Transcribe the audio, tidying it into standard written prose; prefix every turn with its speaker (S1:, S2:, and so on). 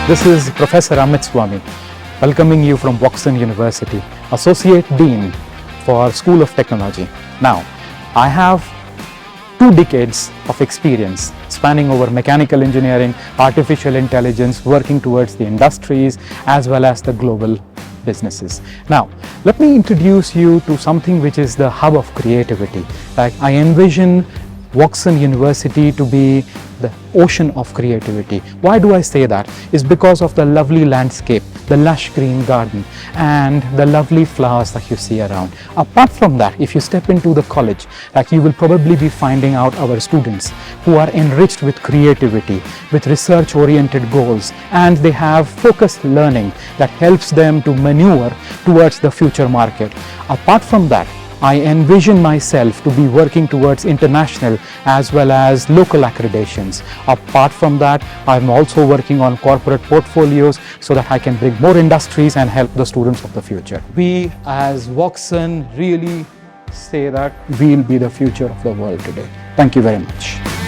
S1: This is Professor Amit Swamy, welcoming you from Woxsen University, Associate Dean for School of Technology. Now, I have 2 decades of experience spanning over mechanical engineering, artificial intelligence, working towards the industries as well as the global businesses. Now, let me introduce you to something which is the hub of creativity. Like, I envision Woxsen University to be the ocean of creativity. Why do I say that? It's because of the lovely landscape, the lush green garden and the lovely flowers that you see around. Apart from that, if you step into the college, like, you will probably be finding out our students who are enriched with creativity, with research oriented goals, and they have focused learning that helps them to maneuver towards the future market. Apart from that, I envision myself to be working towards international as well as local accreditations. Apart from that, I'm also working on corporate portfolios so that I can bring more industries and help the students of the future. We as Woxsen really say that we'll be the future of the world today. Thank you very much.